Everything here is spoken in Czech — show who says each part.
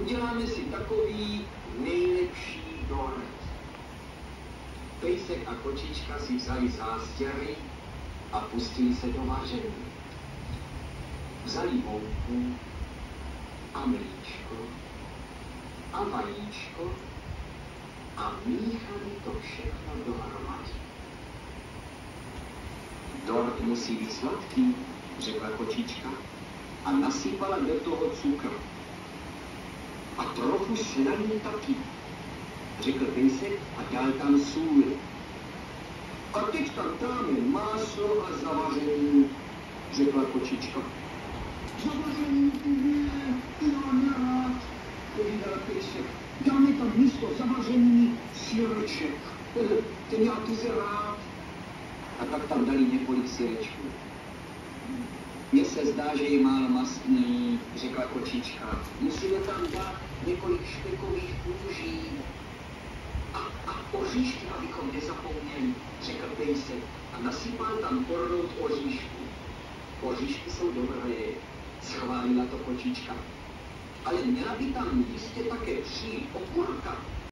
Speaker 1: Uděláme si takový nejlepší dort. Pejsek a kočička si vzali zástěry a pustili se do vaření. Vzali mouku a mlíčko a vajíčko a míchali to všechno dohromady. Dort musí být sladký, řekla kočička a nasypala do toho cukr. A trochu slaný taky, řekl pejsek a dal tam sůl. A teď tam dáme máslo a zavaření, řekla kočička. Zavaření, já nerad, povídal pejsek. Dáme tam místo zavaření syreček. Ten já ty se rád. A tak tam dali několik syrečků. Mně se zdá, že je málo mastný, řekla kočička. Musíme tam dát několik špekových kůží. A oříšky, abychom nezapomněli, řekl pejsek a nasypal tam pornout oříšku. Oříšky jsou dobré, schválila to kočička. Ale měla by tam jistě také přijít okurka.